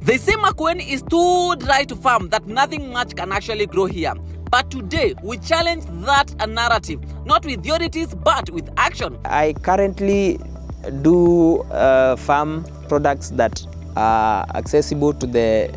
They say Makueni is too dry to farm, that nothing much can actually grow here. But today, we challenge that narrative, not with theories, but with action. I currently do farm products that are accessible to the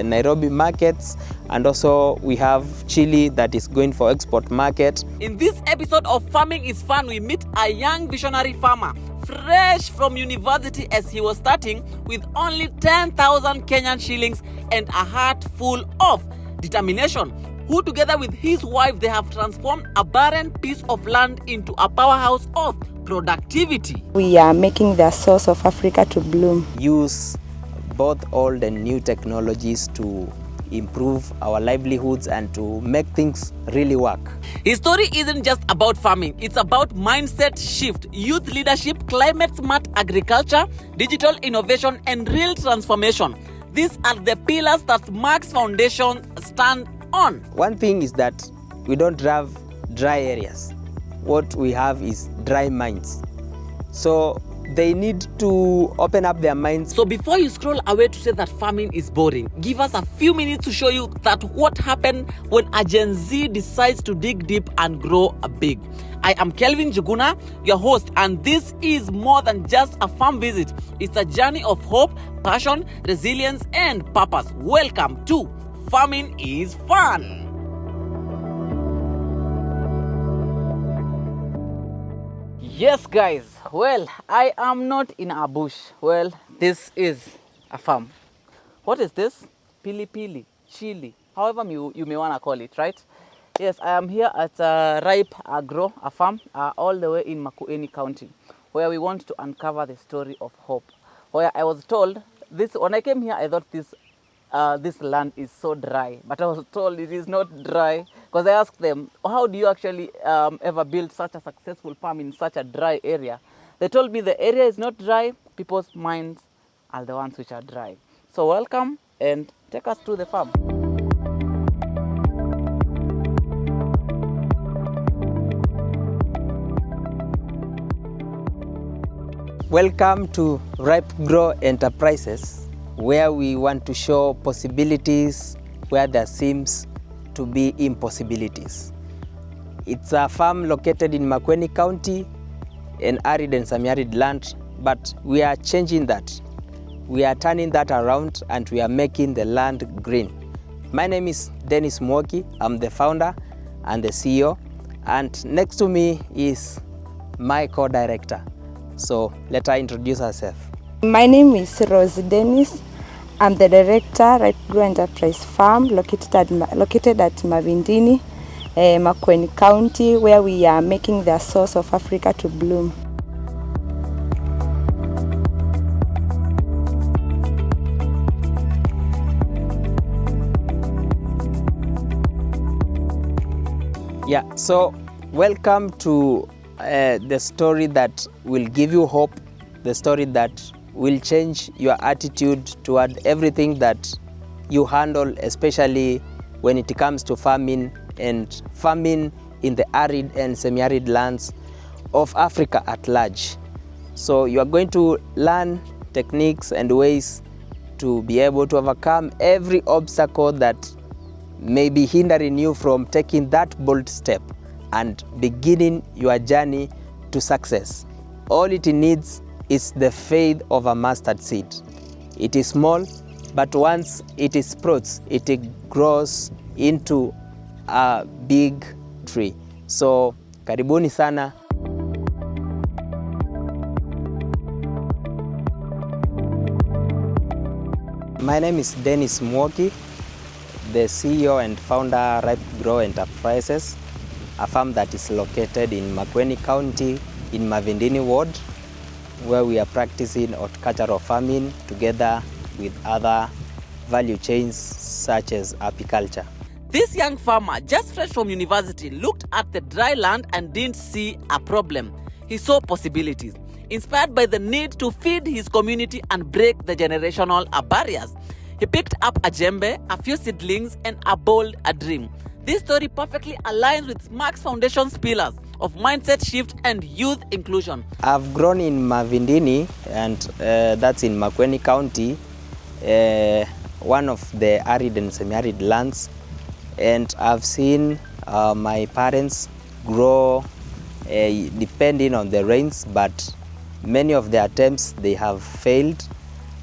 Nairobi markets, and also we have chili that is going for export market. In this episode of Farming is Fun, we meet a young visionary farmer, fresh from university as he was starting with only 10,000 Kenyan shillings and a heart full of determination, who together with his wife, they have transformed a barren piece of land into a powerhouse of productivity. We are making the source of Africa to bloom. Use both old and new technologies to improve our livelihoods and to make things really work. His story isn't just about farming, it's about mindset shift, youth leadership, climate-smart agriculture, digital innovation, and real transformation. These are the pillars that SMACHS Foundation stand on. One thing is that we don't have dry areas. What we have is dry minds. So they need to open up their minds. So before you scroll away to say that farming is boring, give us a few minutes to show you that what happened when a Gen Z decides to dig deep and grow big. I am Kelvin Njuguna, your host, and this is more than just a farm visit. It's a journey of hope, passion, resilience, and purpose. Welcome to Farming is Fun. Yes, guys. Well, I am not in a bush. Well, this is a farm. What is this? Pili, chili, however you may want to call it, right? Yes, I am here at Ripe Agro, a farm all the way in Makueni County, where we want to uncover the story of hope. Where I was told, when I came here, I thought this land is so dry, but I was told it is not dry, because I asked them, how do you actually ever build such a successful farm in such a dry area? They told me the area is not dry, people's minds are the ones which are dry. So welcome and take us to the farm. Welcome to Ripe Grow Enterprises, where we want to show possibilities where there seems to be impossibilities. It's a farm located in Makueni County, an arid and semi-arid land, but we are changing that. We are turning that around and we are making the land green. My name is Dennis Mwoki. I'm the founder and the CEO, and next to me is my co-director. So let her introduce herself. My name is Rose Dennis. I'm the director, Ripe Grow Enterprise Farm, located at Mavindini, Makueni County, where we are making the source of Africa to bloom. Yeah, so welcome to the story that will give you hope, the story that will change your attitude toward everything that you handle, especially when it comes to farming and farming in the arid and semi-arid lands of Africa at large. So you are going to learn techniques and ways to be able to overcome every obstacle that may be hindering you from taking that bold step and beginning your journey to success. All it needs is the faith of a mustard seed. It is small, but once it sprouts, it grows into a big tree. So, karibuni sana. My name is Dennis Mwoki, the CEO and founder Ripe Grow Enterprises, a farm that is located in Makueni County in Mavindini Ward, where we are practicing horticultural farming together with other value chains such as apiculture. This young farmer, just fresh from university, looked at the dry land and didn't see a problem. He saw possibilities, inspired by the need to feed his community and break the generational barriers. He picked up a djembe, a few seedlings, and a bold dream. This story perfectly aligns with SMACHS Foundation's pillars of mindset shift and youth inclusion. I've grown in Mavindini, and that's in Makueni County. one of the arid and semi-arid lands, and I've seen my parents grow depending on the rains, but many of the attempts they have failed,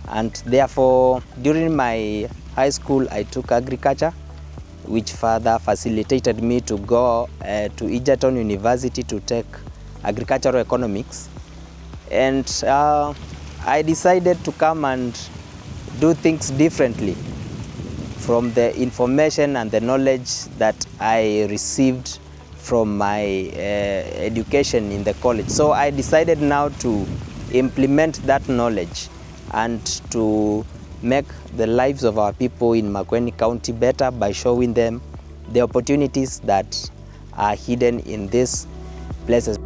and therefore during my high school I took agriculture, which further facilitated me to go to Egerton University to take agricultural economics. And I decided to come and do things differently from the information and the knowledge that I received from my education in the college. So I decided now to implement that knowledge and to make the lives of our people in Makueni County better by showing them the opportunities that are hidden in these places.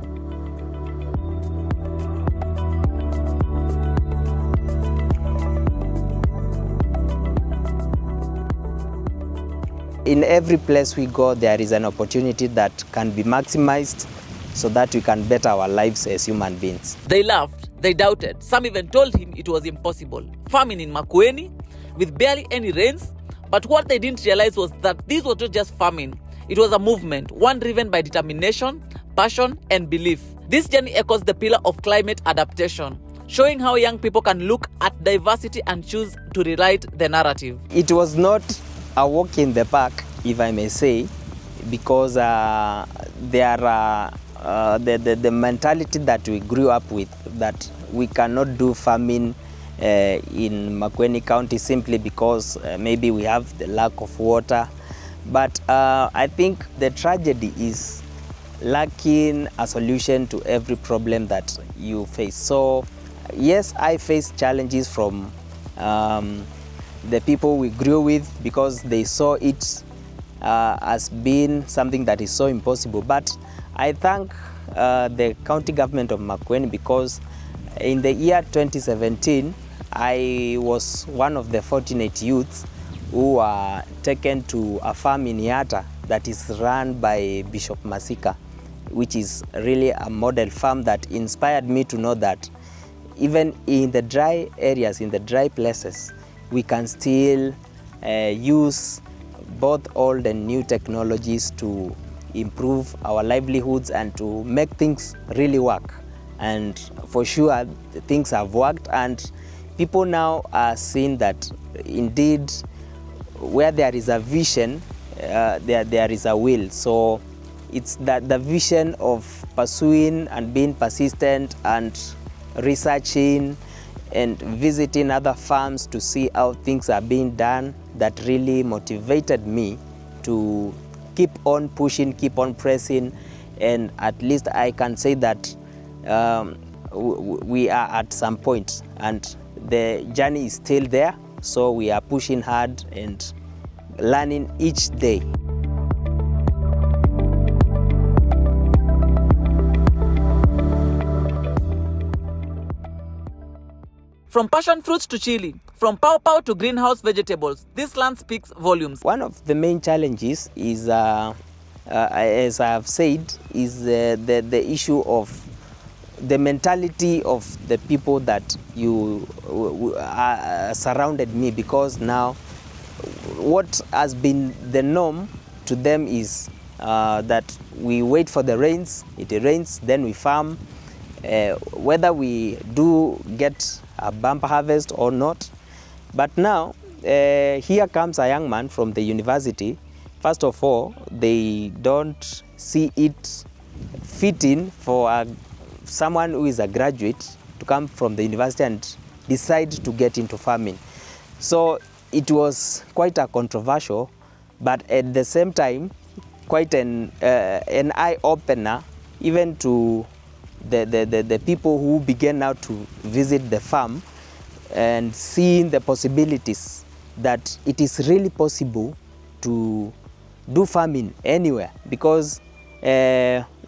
In every place we go, there is an opportunity that can be maximized so that we can better our lives as human beings. They laughed, they doubted, some even told him it was impossible. Farming in Makueni with barely any rains, but what they didn't realize was that this was not just farming, it was a movement, one driven by determination, passion and belief. This journey echoes the pillar of climate adaptation, showing how young people can look at diversity and choose to rewrite the narrative. It was not a walk in the park, if I may say, because there are the mentality that we grew up with, that we cannot do farming in Makueni County simply because maybe we have the lack of water. But I think the tragedy is lacking a solution to every problem that you face. So yes, I face challenges from the people we grew with, because they saw it as being something that is so impossible. But I thank the county government of Makueni, because in the year 2017, I was one of the fortunate youths who were taken to a farm in Yata that is run by Bishop Masika, which is really a model farm that inspired me to know that even in the dry areas, in the dry places, we can still use both old and new technologies to improve our livelihoods and to make things really work. And for sure, things have worked, and people now are seeing that indeed where there is a vision, there is a will. So it's that the vision of pursuing and being persistent and researching and visiting other farms to see how things are being done that really motivated me to keep on pushing, keep on pressing, and at least I can say that we are at some point and the journey is still there, so we are pushing hard and learning each day. From passion fruits to chili, from pawpaw to greenhouse vegetables, this land speaks volumes. One of the main challenges is, as I have said, is the issue of the mentality of the people that you surrounded me, because now what has been the norm to them is that we wait for the rains, it rains, then we farm, whether we do get a bumper harvest or not. But now here comes a young man from the university. First of all, they don't see it fitting for someone who is a graduate to come from the university and decide to get into farming. So it was quite a controversial, but at the same time quite an eye-opener even to the people who began now to visit the farm and seeing the possibilities that it is really possible to do farming anywhere, because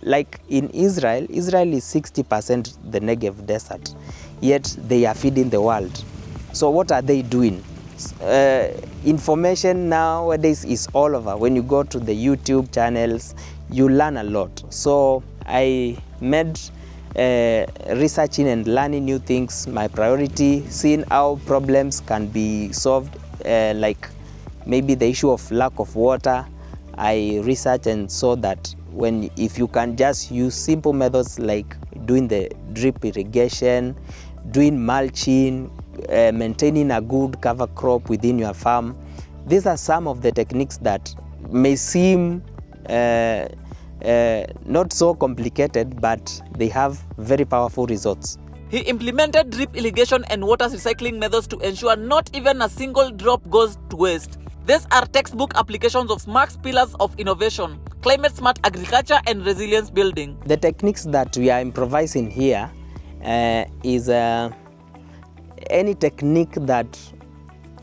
like in Israel is 60% the Negev desert, yet they are feeding the world. So what are they doing? Information nowadays is all over. When you go to the YouTube channels, you learn a lot. So I made researching and learning new things my priority, seeing how problems can be solved like maybe the issue of lack of water, I researched and saw that if you can just use simple methods like doing the drip irrigation, doing mulching, maintaining a good cover crop within your farm, these are some of the techniques that may seem not so complicated, but they have very powerful results. He implemented drip irrigation and water recycling methods to ensure not even a single drop goes to waste. These are textbook applications of SMACHS Pillars of Innovation, climate smart agriculture and resilience building. The techniques that we are improvising here is any technique that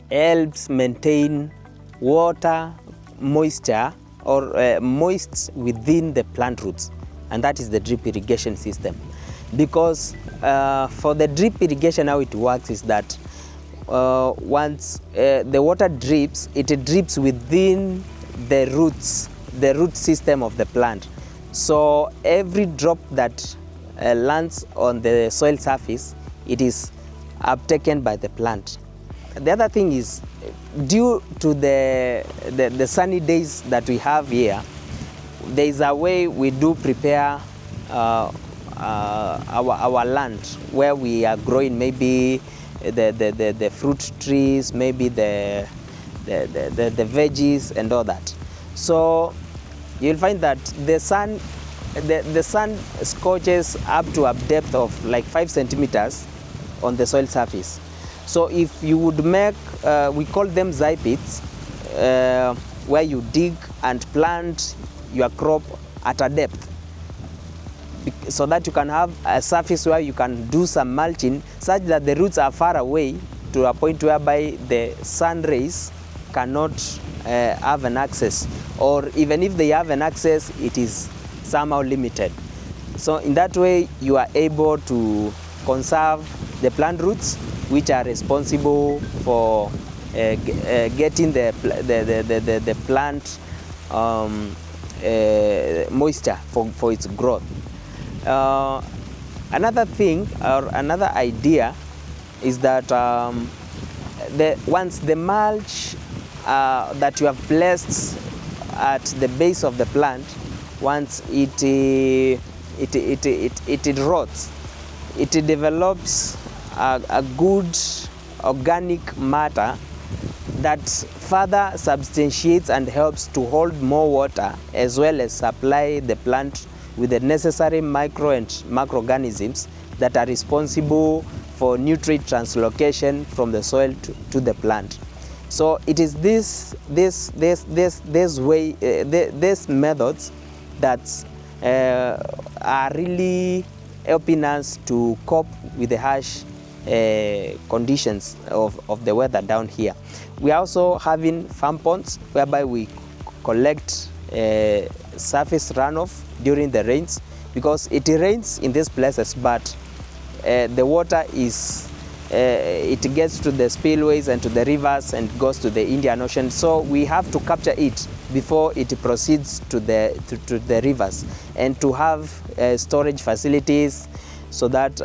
helps maintain water, moisture, or moist within the plant roots, and that is the drip irrigation system. Because for the drip irrigation, how it works is that once the water drips, it drips within the root system of the plant. So every drop that lands on the soil surface, it is uptaken by the plant. The other thing is, due to the sunny days that we have here, there is a way we do prepare our land where we are growing maybe the fruit trees, maybe the veggies and all that. So you'll find that the sun scorches up to a depth of like 5 centimeters on the soil surface. So if you would make, we call them zai pits, where you dig and plant your crop at a depth, so that you can have a surface where you can do some mulching, such that the roots are far away to a point whereby the sun rays cannot have an access, or even if they have an access, it is somehow limited. So in that way, you are able to conserve the plant roots, which are responsible for getting the plant moisture for its growth. Another thing or another idea is that once the mulch that you have placed at the base of the plant, once it rots, it develops a good organic matter that further substantiates and helps to hold more water, as well as supply the plant with the necessary micro and macroorganisms that are responsible for nutrient translocation from the soil to the plant. So it is these methods that are really helping us to cope with the harsh conditions of the weather down here. We are also having farm ponds whereby we collect surface runoff during the rains, because it rains in these places, but the water is it gets to the spillways and to the rivers and goes to the Indian Ocean. So we have to capture it before it proceeds to the rivers, and to have storage facilities so that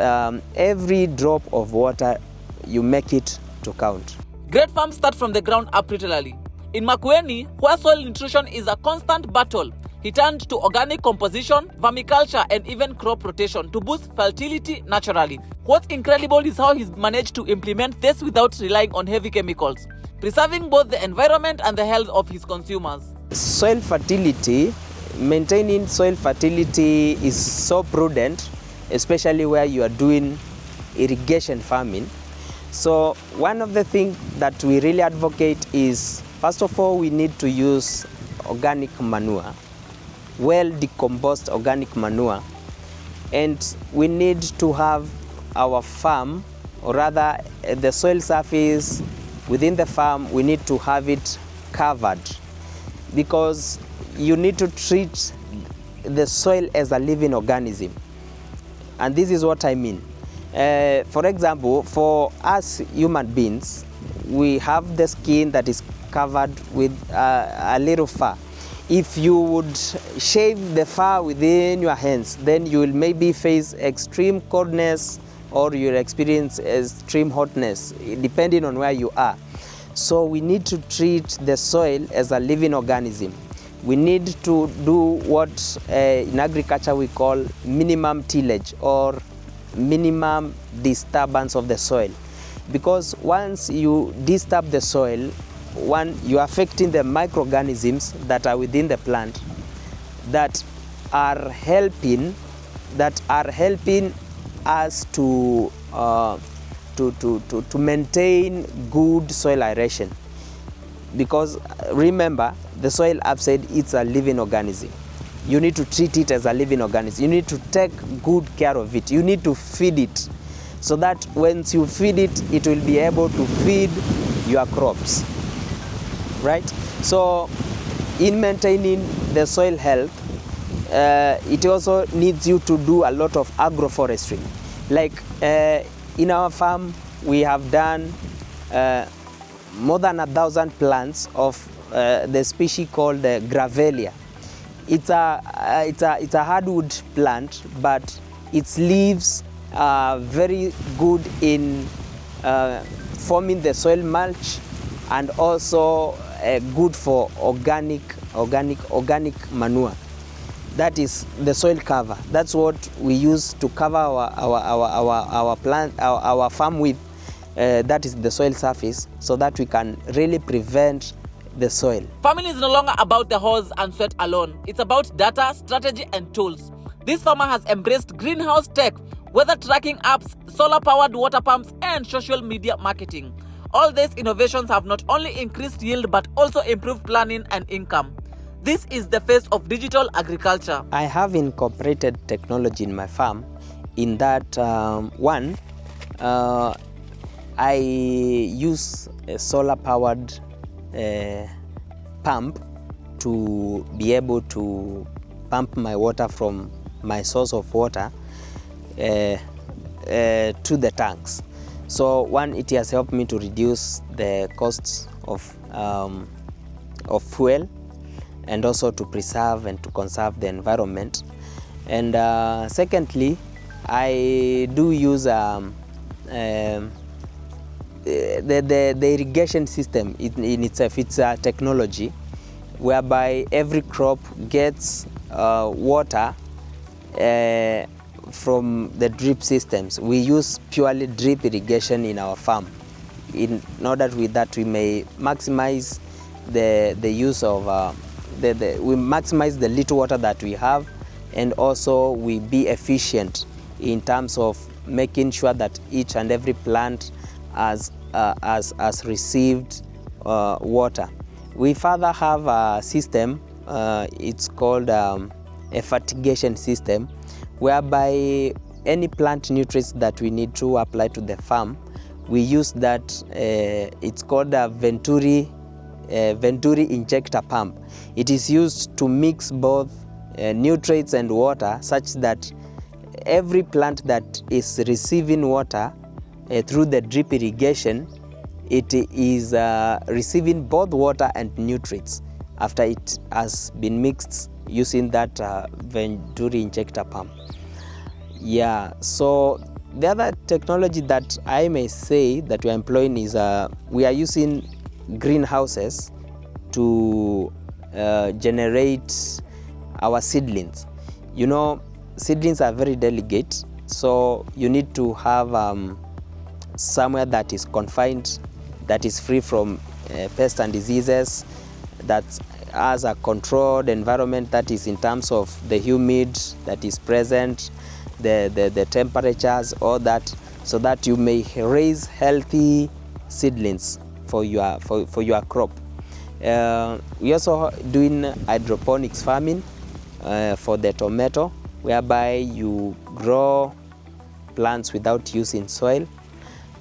every drop of water, you make it to count. Great farms start from the ground up literally. In Makueni, where soil nutrition is a constant battle, he turned to organic composition, vermiculture, and even crop rotation to boost fertility naturally. What's incredible is how he's managed to implement this without relying on heavy chemicals, preserving both the environment and the health of his consumers. Soil fertility, maintaining soil fertility is so prudent, especially where you are doing irrigation farming. So one of the things that we really advocate is, first of all, we need to use organic manure, well decomposed organic manure, and we need to have our farm, or rather the soil surface within the farm, we need to have it covered, because you need to treat the soil as a living organism. And this is what I mean. For example, for us human beings, we have the skin that is covered with a little fur. If you would shave the fur within your hands, then you will maybe face extreme coldness, or you'll experience extreme hotness, depending on where you are. So we need to treat the soil as a living organism. We need to do what in agriculture we call minimum tillage or minimum disturbance of the soil. Because once you disturb the soil, one, you are affecting the microorganisms that are within the plant that are helping us to maintain good soil aeration. Because remember, the soil, I've said, it's a living organism. You need to treat it as a living organism. You need to take good care of it. You need to feed it so that once you feed it, it will be able to feed your crops, right? So in maintaining the soil health, it also needs you to do a lot of agroforestry. Like in our farm, we have done more than 1,000 plants of the species called Gravelia. It's a hardwood plant, but its leaves are very good in forming the soil mulch and also good for organic manure. That is the soil cover. That's what we use to cover our plant, our farm with. That is the soil surface, so that we can really prevent the soil. Farming is no longer about the horse and sweat alone. It's about data, strategy, and tools. This farmer has embraced greenhouse tech, weather tracking apps, solar-powered water pumps, and social media marketing. All these innovations have not only increased yield but also improved planning and income. This is the face of digital agriculture. I have incorporated technology in my farm in that one, I use a solar-powered pump to be able to pump my water from my source of water to the tanks. So one, it has helped me to reduce the costs of fuel, and also to preserve and to conserve the environment. And secondly, I do use the irrigation system in itself. It's a technology whereby every crop gets water from the drip systems. We use purely drip irrigation in our farm in order with that we may maximize the use of we maximize the little water that we have, and also we be efficient in terms of making sure that each and every plant has received water. We further have a system, it's called a fertigation system, whereby any plant nutrients that we need to apply to the farm, we use that, it's called a Venturi injector pump. It is used to mix both nutrients and water, such that every plant that is receiving water through the drip irrigation, it is receiving both water and nutrients after it has been mixed using that Venturi injector pump. Yeah, so the other technology that I may say that we are employing is we are using greenhouses to generate our seedlings. You know, seedlings are very delicate, so you need to have somewhere that is confined, that is free from pests and diseases, that has a controlled environment, that is in terms of the humid that is present, the temperatures, all that, so that you may raise healthy seedlings for your crop. We also doing hydroponics farming for the tomato, whereby you grow plants without using soil.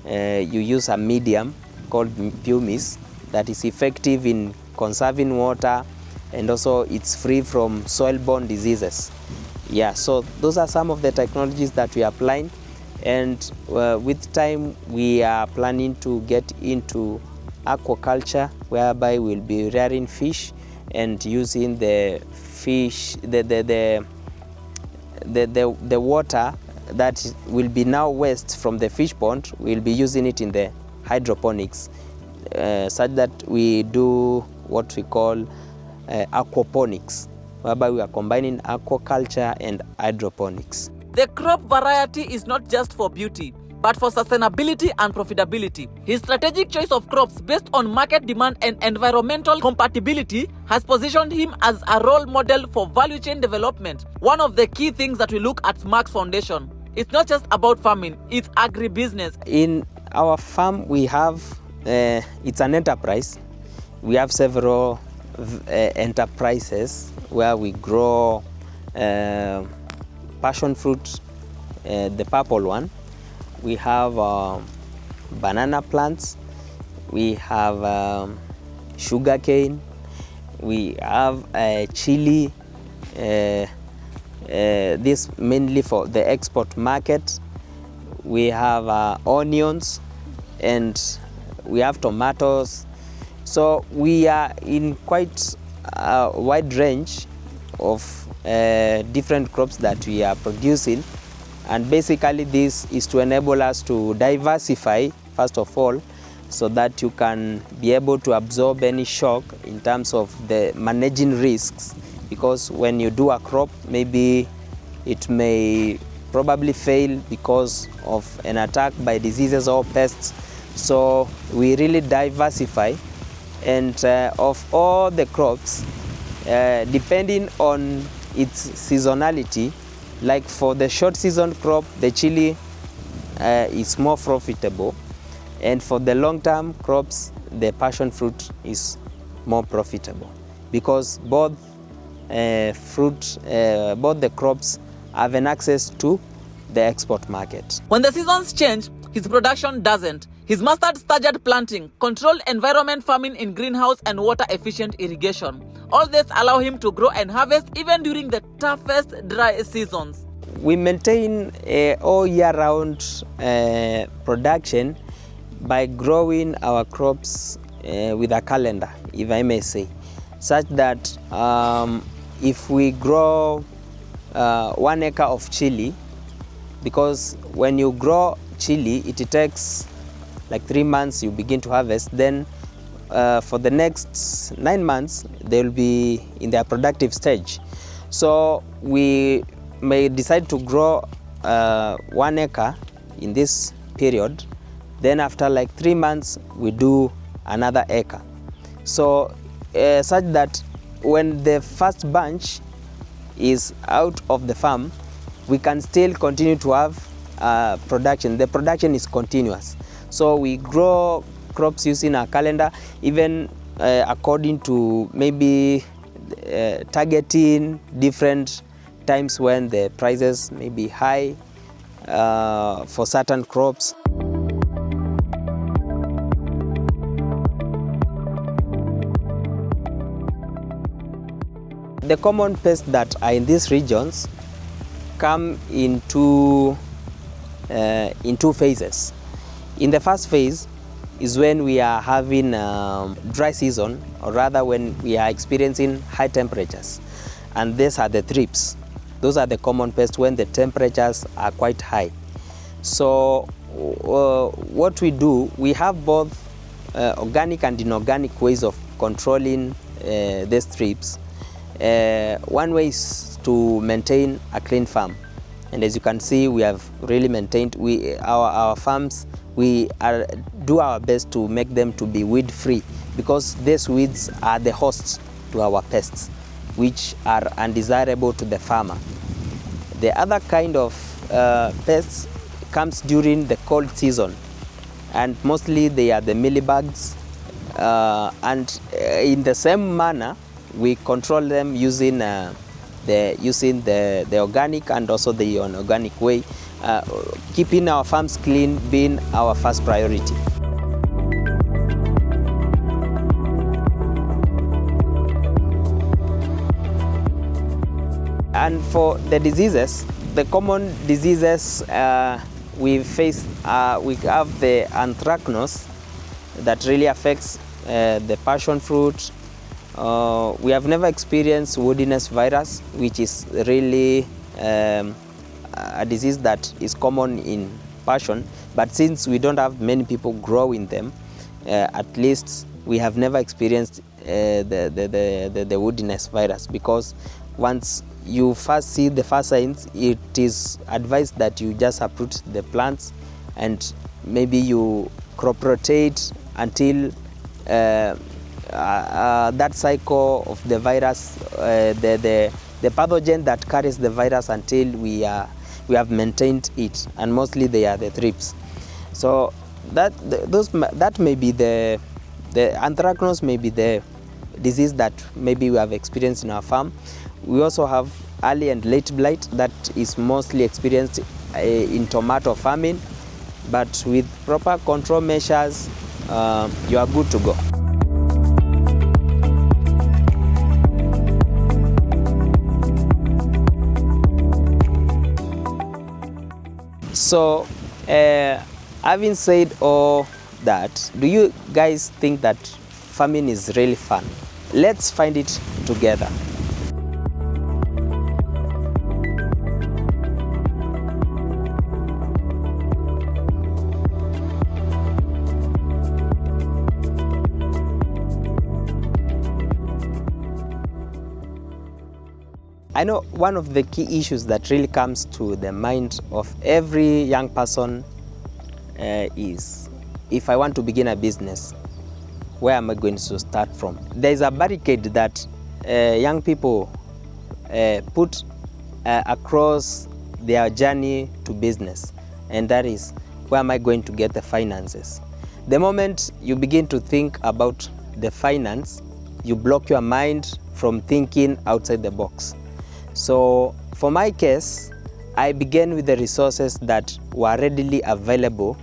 You use a medium called pumice that is effective in conserving water, and also it's free from soil-borne diseases. Yeah, so those are some of the technologies that we are applying, and with time we are planning to get into aquaculture, whereby we'll be rearing fish and using the fish, the water that will be now waste from the fish pond, we'll be using it in the hydroponics such that we do what we call aquaponics, whereby we are combining aquaculture and hydroponics. The crop variety is not just for beauty, but for sustainability and profitability. His strategic choice of crops based on market demand and environmental compatibility has positioned him as a role model for value chain development. One of the key things that we look at SMACHS Foundation, it's not just about farming, it's agribusiness. In our farm, we have, it's an enterprise. We have several enterprises where we grow passion fruit, the purple one. We have banana plants, we have sugar cane, we have chili, this mainly for the export market. We have onions, and we have tomatoes. So we are in quite a wide range of different crops that we are producing. And basically this is to enable us to diversify, first of all, so that you can be able to absorb any shock in terms of the managing risks. Because when you do a crop, maybe it may probably fail because of an attack by diseases or pests. So we really diversify, and of all the crops, depending on its seasonality, like for the short season crop, the chili is more profitable, and for the long term crops, the passion fruit is more profitable, because both both the crops have an access to the export market. When the seasons change, his production doesn't. He's mastered staggered planting, controlled environment farming in greenhouse, and water efficient irrigation. All this allow him to grow and harvest even during the toughest dry seasons. We maintain all year round production by growing our crops with a calendar, if I may say, such that if we grow 1 acre of chili, because when you grow chili, it takes like 3 months you begin to harvest, then for the next 9 months they will be in their productive stage. So we may decide to grow 1 acre in this period, then after like 3 months we do another acre. So such that when the first bunch is out of the farm, we can still continue to have production. The production is continuous. So we grow crops using a calendar, even according to maybe targeting different times when the prices may be high for certain crops. The common pests that are in these regions come in two phases. In the first phase is when we are having dry season, or rather when we are experiencing high temperatures, and these are the thrips. Those are the common pests when the temperatures are quite high. So what we do, we have both organic and inorganic ways of controlling these thrips. One way is to maintain a clean farm, and as you can see, we have really maintained our farms. We do our best to make them to be weed free, because these weeds are the hosts to our pests, which are undesirable to the farmer. The other kind of pests comes during the cold season, and mostly they are the mealybugs, and in the same manner we control them using the organic and also the inorganic way, keeping our farms clean being our first priority. And for the diseases, the common diseases we face, we have the anthracnose that really affects the passion fruit. We have never experienced woodiness virus, which is really a disease that is common in passion, but since we don't have many people growing them, at least we have never experienced the woodiness virus, because once you first see the first signs, it is advised that you just uproot the plants and maybe you crop rotate until that cycle of the virus, the pathogen that carries the virus, until we have maintained it, and mostly they are the thrips. So that may be the anthracnose may be the disease that maybe we have experienced in our farm. We also have early and late blight that is mostly experienced in tomato farming, but with proper control measures, you are good to go. So, having said all that, do you guys think that farming is really fun? Let's find it together. I know one of the key issues that really comes to the mind of every young person is, if I want to begin a business, where am I going to start from? There is a barricade that young people put across their journey to business, and that is, where am I going to get the finances? The moment you begin to think about the finance, you block your mind from thinking outside the box. So for my case, I began with the resources that were readily available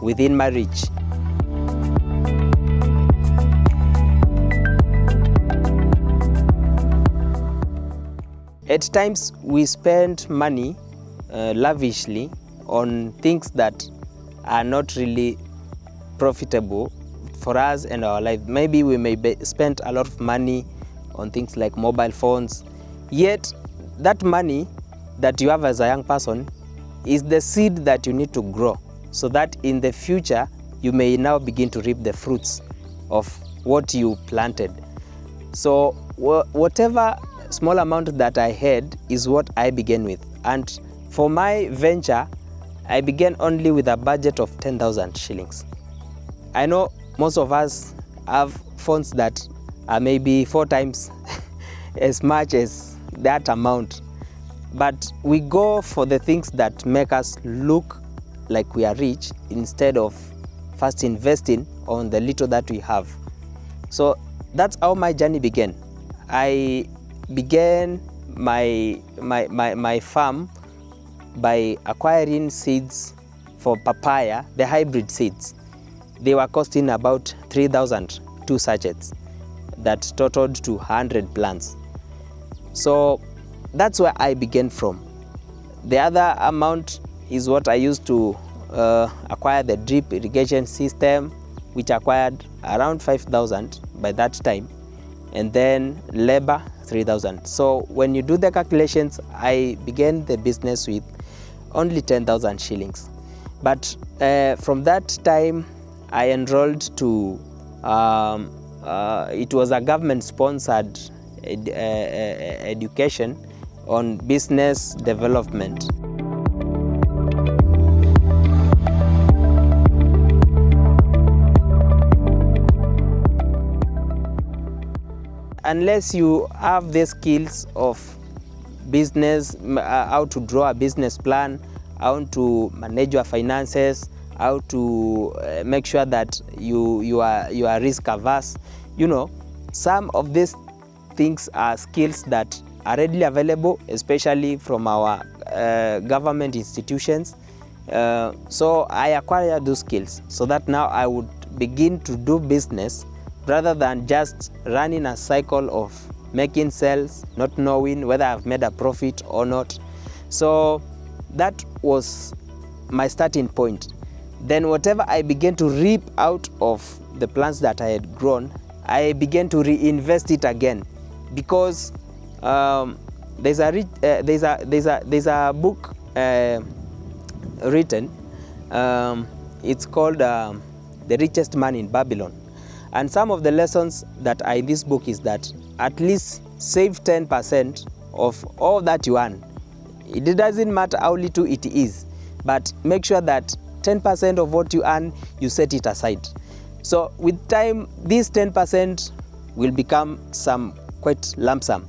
within my reach. At times we spend money lavishly on things that are not really profitable for us and our life. Maybe we may spend a lot of money on things like mobile phones, yet that money that you have as a young person is the seed that you need to grow, so that in the future you may now begin to reap the fruits of what you planted. So whatever small amount that I had is what I began with. And for my venture, I began only with a budget of 10,000 shillings. I know most of us have funds that are maybe 4 times as much as that amount, but we go for the things that make us look like we are rich, instead of first investing on the little that we have. So that's how my journey began. I began my farm by acquiring seeds for papaya, the hybrid seeds. They were costing about 3,000, 2 sachets that totaled to 100 plants. So that's where I began from. The other amount is what I used to acquire the drip irrigation system, which acquired around 5,000 by that time, and then labor 3,000. So when you do the calculations, I began the business with only 10,000 shillings. But from that time, I enrolled to, it was a government-sponsored education on business development. Unless you have the skills of business, how to draw a business plan, how to manage your finances, how to make sure that you are risk averse, you know, some of these things are skills that are readily available, especially from our government institutions. So I acquired those skills so that now I would begin to do business rather than just running a cycle of making sales, not knowing whether I've made a profit or not. So that was my starting point. Then whatever I began to reap out of the plants that I had grown, I began to reinvest it again, because there's a book written. It's called the richest man in Babylon. And some of the lessons that are in this book is that at least save 10% of all that you earn. It doesn't matter how little it is, but make sure that 10% of what you earn, you set it aside. So with time, this 10% will become some quite lump sum.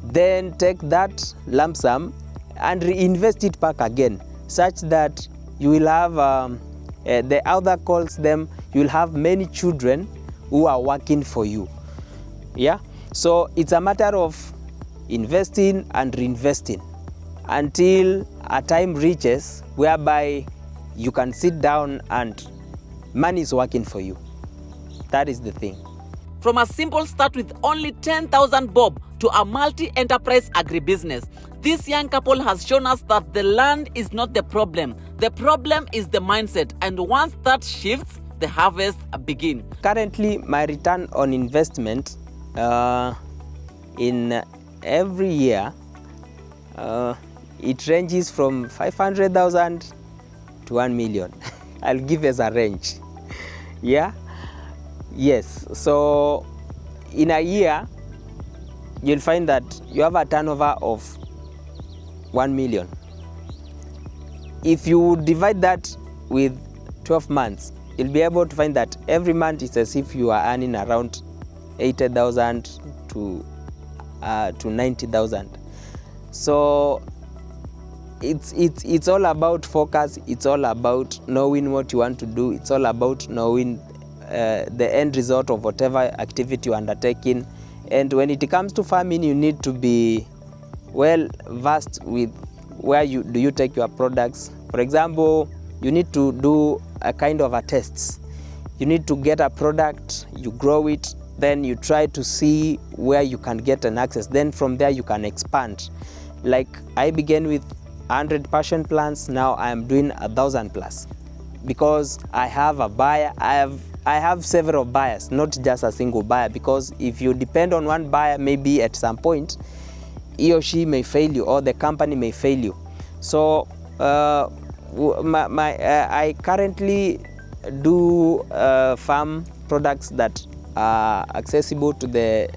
Then take that lump sum and reinvest it back again, such that you will have, the author calls them, you will have many children who are working for you. Yeah, so it's a matter of investing and reinvesting until a time reaches whereby you can sit down and money is working for you. That is the thing. From a simple start with only 10,000 bob to a multi-enterprise agribusiness, this young couple has shown us that the land is not the problem. The problem is the mindset, and once that shifts, the harvest begins. Currently, my return on investment in every year, it ranges from 500,000 to 1 million. I'll give as a range. Yeah. Yes. So in a year, you'll find that you have a turnover of 1 million. If you divide that with 12 months, you'll be able to find that every month it's as if you are earning around 80,000 to 90,000. So it's all about focus. It's all about knowing what you want to do. It's all about knowing the end result of whatever activity you're undertaking. And when it comes to farming, you need to be well versed with where you take your products. For example, you need to do a kind of a test. You need to get a product, you grow it, then you try to see where you can get an access. Then from there you can expand. Like I began with 100 passion plants, now I am doing 1,000 plus because I have a buyer. I have several buyers, not just a single buyer, because if you depend on one buyer, maybe at some point he or she may fail you or the company may fail you. So I currently do farm products that are accessible to the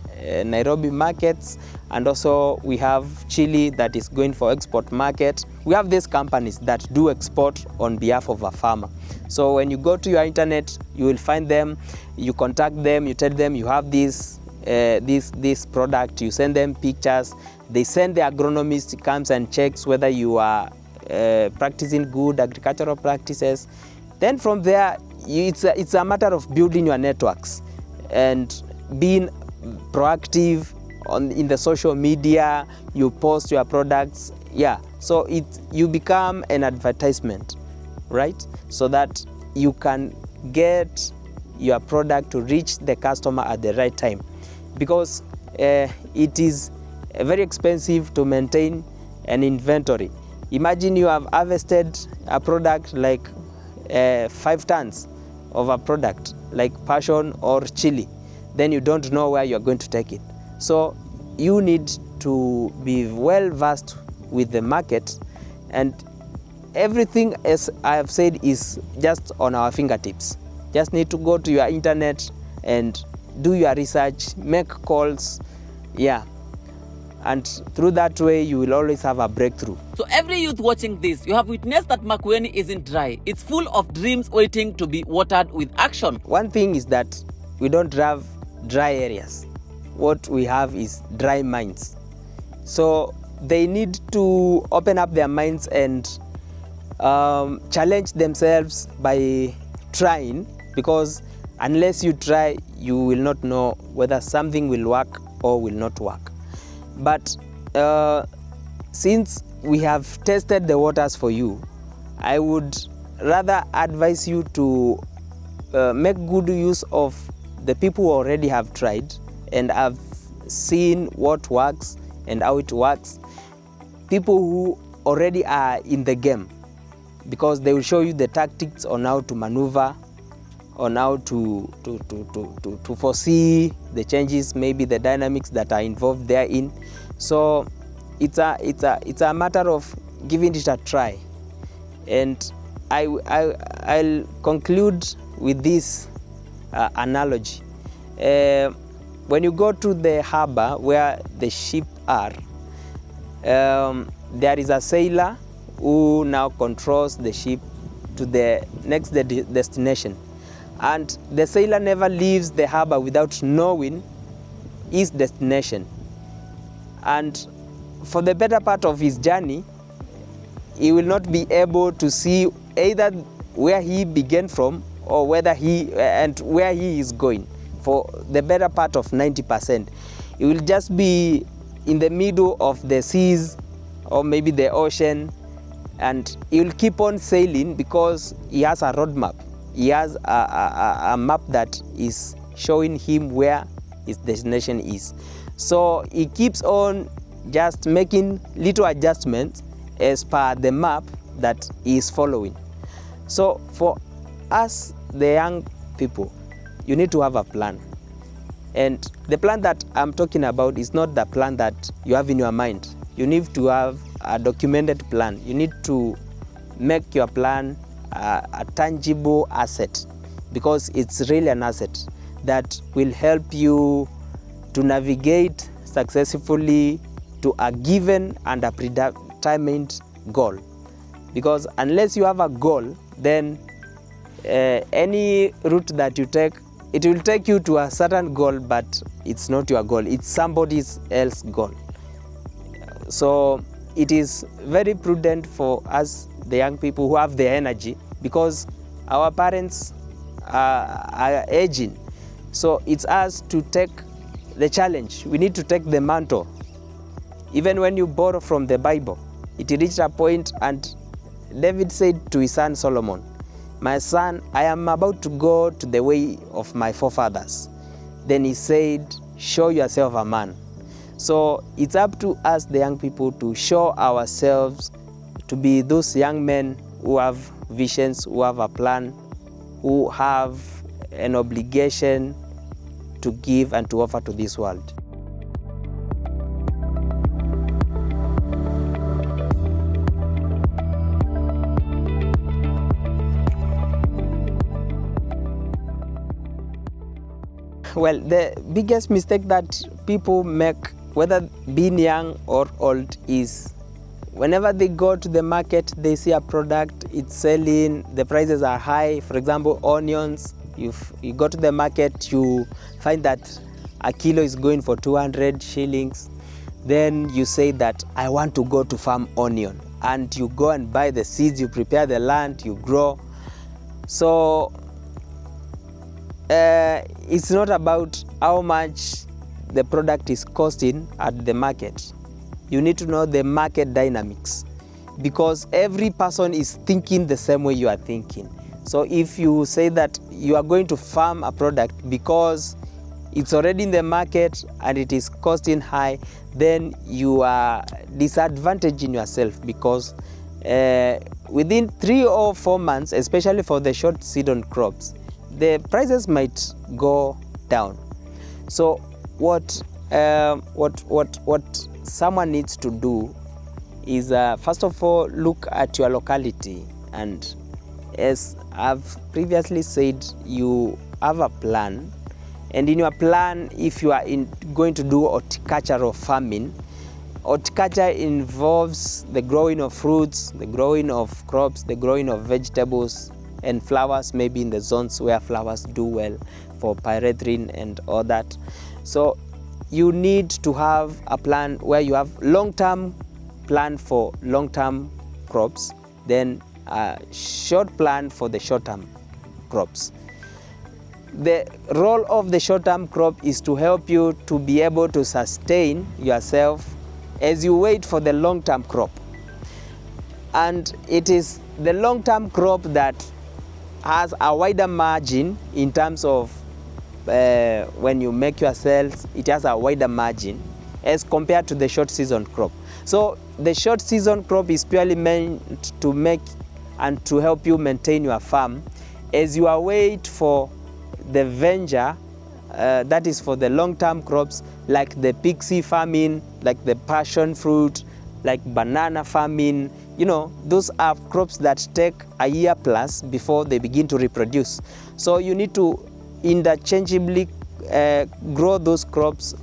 Nairobi markets, and also we have chili that is going for export market. We have these companies that do export on behalf of a farmer. So when you go to your internet, you will find them, you contact them, you tell them you have this product, you send them pictures, they send the agronomist, comes and checks whether you are practicing good agricultural practices. Then from there, it's a matter of building your networks and being proactive in the social media. You post your products, yeah. So you become an advertisement, right? So that you can get your product to reach the customer at the right time, because it is very expensive to maintain an inventory. Imagine you have harvested a product like 5 tons of a product like passion or chili, then you don't know where you're going to take it. So you need to be well versed with the market, and everything, as I have said, is just on our fingertips. Just need to go to your internet and do your research, make calls, yeah. And through that way, you will always have a breakthrough. So every youth watching this, you have witnessed that Makueni isn't dry. It's full of dreams waiting to be watered with action. One thing is that we don't have dry areas. What we have is dry minds. So they need to open up their minds and challenge themselves by trying, because unless you try, you will not know whether something will work or will not work. But since we have tested the waters for you, I would rather advise you to make good use of the people who already have tried and have seen what works and how it works. People who already are in the game, because they will show you the tactics on how to maneuver, on how to foresee the changes, maybe the dynamics that are involved therein. So it's a matter of giving it a try. And I'll conclude with this analogy. When you go to the harbor where the ship are, there is a sailor who now controls the ship to the next destination. And the sailor never leaves the harbor without knowing his destination. And for the better part of his journey, he will not be able to see either where he began from or whether where he is going for the better part of 90%. He will just be in the middle of the seas or maybe the ocean, and he will keep on sailing because he has a roadmap. He has a map that is showing him where his destination is. So he keeps on just making little adjustments as per the map that he is following. So for us, the young people, you need to have a plan. And the plan that I'm talking about is not the plan that you have in your mind. You need to have a documented plan. You need to make your plan a tangible asset, because it's really an asset that will help you to navigate successfully to a given and a predetermined goal. Because unless you have a goal, then any route that you take, it will take you to a certain goal, but it's not your goal, it's somebody else's goal. So it is very prudent for us, the young people who have the energy, because our parents are aging. So it's us to take the challenge. We need to take the mantle. Even when you borrow from the Bible, it reached a point and David said to his son Solomon, "My son, I am about to go to the way of my forefathers." Then he said, "Show yourself a man." So it's up to us, the young people, to show ourselves to be those young men who have visions, who have a plan, who have an obligation to give and to offer to this world. Well, the biggest mistake that people make, whether being young or old, is whenever they go to the market, they see a product, it's selling, the prices are high. For example, onions, if you go to the market, you find that a kilo is going for 200 shillings. Then you say that I want to go to farm onion, and you go and buy the seeds, you prepare the land, you grow. So it's not about how much the product is costing at the market. You need to know the market dynamics, because every person is thinking the same way you are thinking. So if you say that you are going to farm a product because it's already in the market and it is costing high, then you are disadvantaging yourself, because within 3 or 4 months, especially for the short season crops, the prices might go down. So what someone needs to do is first of all look at your locality, and as I've previously said, you have a plan, and in your plan, if you are going to do horticulture or farming, horticulture involves the growing of fruits, the growing of crops, the growing of vegetables and flowers, maybe in the zones where flowers do well for pyrethrin and all that. So you need to have a plan where you have long-term plan for long-term crops, then a short plan for the short-term crops. The role of the short-term crop is to help you to be able to sustain yourself as you wait for the long-term crop. And it is the long-term crop that has a wider margin in terms of when you make your sales, it has a wider margin as compared to the short season crop. So the short season crop is purely meant to make and to help you maintain your farm as you await for the venture, that is for the long-term crops like the pixie farming, like the passion fruit, like banana farming, you know, those are crops that take a year plus before they begin to reproduce. So you need to interchangeably grow those crops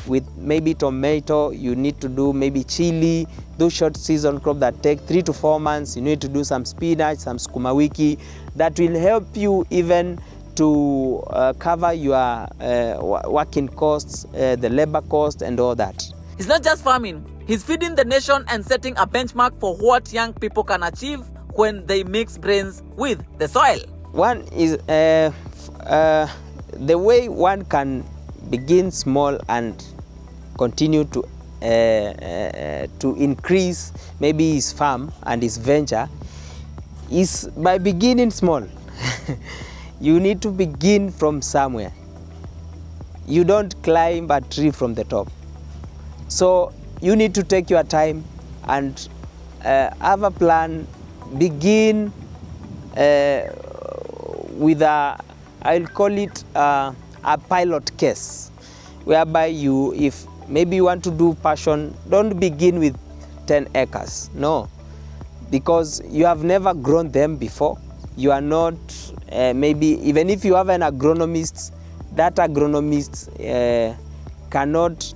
with maybe tomato. You need to do maybe chili, those short season crops that take 3 to 4 months. You need to do some spinach, some sukuma wiki, that will help you even to cover your working costs, the labor cost and all that. He's not just farming, he's feeding the nation and setting a benchmark for what young people can achieve when they mix brains with the soil. One is the way one can begin small and continue to increase maybe his farm and his venture is by beginning small. You need to begin from somewhere. You don't climb a tree from the top. So you need to take your time and have a plan. Begin with I'll call it a pilot case, whereby you, if maybe you want to do passion, don't begin with 10 acres, no, because you have never grown them before. You are not, maybe even if you have an agronomist, that agronomist cannot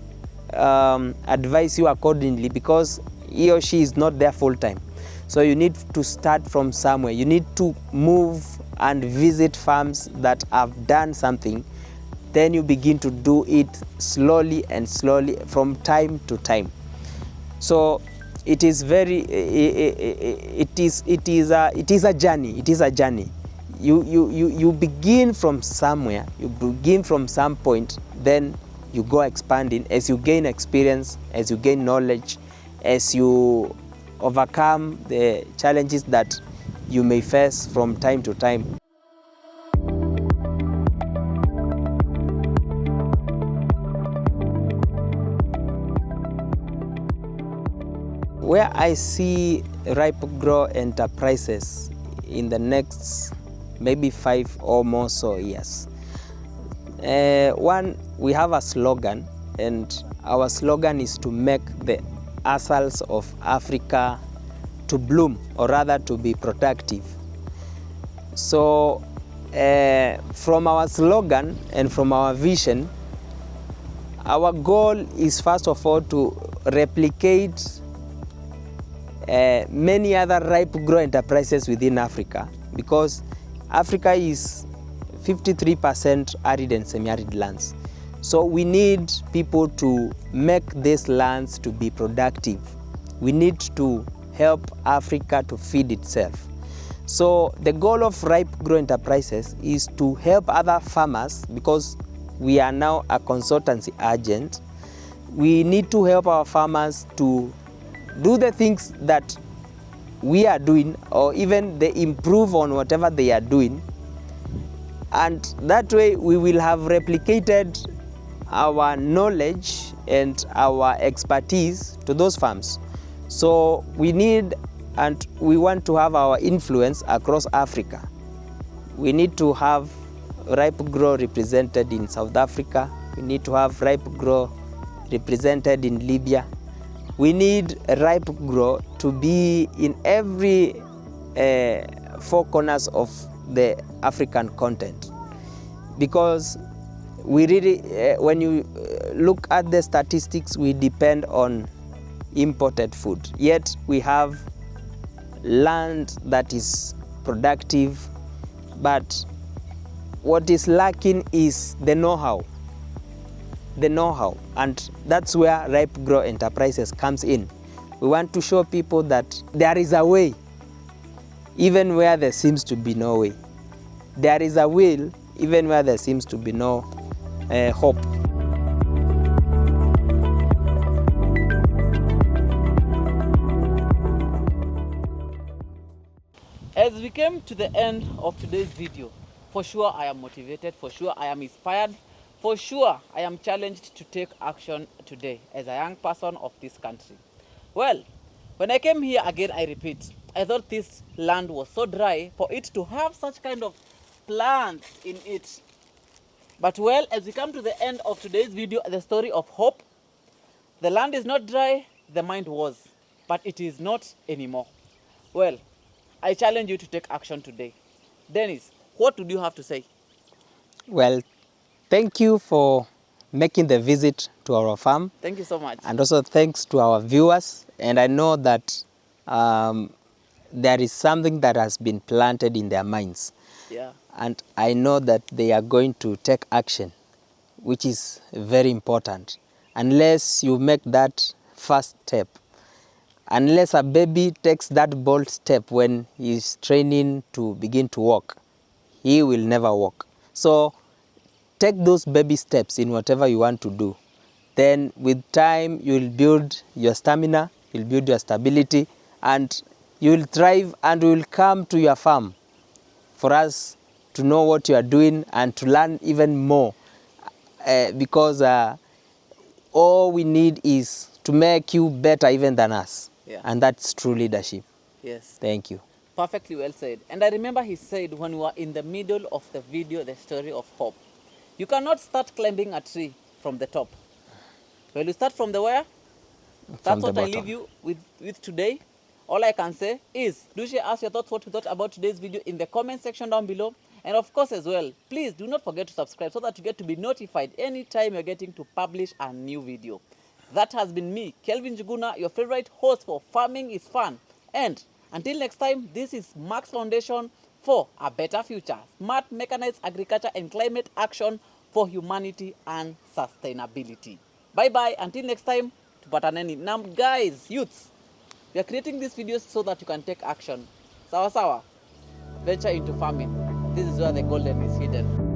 advise you accordingly because he or she is not there full time. So you need to start from somewhere. You need to move and visit farms that have done something. Then you begin to do it slowly and slowly from time to time. So it is very, it is a journey. It is a journey. You begin from somewhere. You begin from some point. Then you go expanding as you gain experience, as you gain knowledge, as you overcome the challenges that you may face from time to time. Where I see Ripe Grow enterprises in the next maybe 5 or more so years. One, we have a slogan, and our slogan is to make the assals of Africa to bloom, or rather to be productive. So from our slogan and from our vision, our goal is first of all to replicate many other ripe grow enterprises within Africa, because Africa is 53% arid and semi-arid lands. So we need people to make these lands to be productive. We need to help Africa to feed itself. So the goal of Ripe Grow Enterprises is to help other farmers, because we are now a consultancy agent. We need to help our farmers to do the things that we are doing, or even they improve on whatever they are doing. And that way we will have replicated our knowledge and our expertise to those farms. So we need, and we want to have our influence across Africa. We need to have Ripe Grow represented in South Africa. We need to have Ripe Grow represented in Libya. We need Ripe Grow to be in every 4 corners of the African continent, because we really, when you look at the statistics, we depend on imported food. Yet we have land that is productive, but what is lacking is the know-how. The know-how, and that's where Ripe Grow Enterprises comes in. We want to show people that there is a way, even where there seems to be no way. There is a will, even where there seems to be no hope. As we came to the end of today's video, for sure I am motivated, for sure I am inspired, for sure I am challenged to take action today as a young person of this country. Well, when I came here again, I repeat, I thought this land was so dry for it to have such kind of plants in it. But well, as we come to the end of today's video, the story of hope, the land is not dry, the mind was. but it is not anymore. Well, I challenge you to take action today. Dennis, what would you have to say? Well, thank you for making the visit to our farm. Thank you so much. And also thanks to our viewers. And I know that there is something that has been planted in their minds. Yeah. And I know that they are going to take action, which is very important. Unless you make that first step, unless a baby takes that bold step when he's training to begin to walk, he will never walk. So take those baby steps in whatever you want to do. Then with time, you'll build your stamina, you'll build your stability, and you'll thrive, and we'll come to your farm for us to know what you are doing and to learn even more, because all we need is to make you better even than us. Yeah. And that's true leadership. Yes. Thank you. Perfectly well said. And I remember he said when we were in the middle of the video, the story of hope. You cannot start climbing a tree from the top. Well, you start from the where? That's what I leave you with today. All I can say is, do share us your thoughts, what you thought about today's video in the comment section down below. And of course as well, please do not forget to subscribe so that you get to be notified anytime you're getting to publish a new video. That has been me, Kelvin Njuguna, your favorite host for Farming is Fun. And until next time, this is SMACHS Foundation for a better future. Smart mechanized agriculture and climate action for humanity and sustainability. Bye-bye. Until next time, tupataneni. Now, guys, youths, we are creating these videos so that you can take action. Sawa sawa. Venture into farming. This is where the golden is hidden.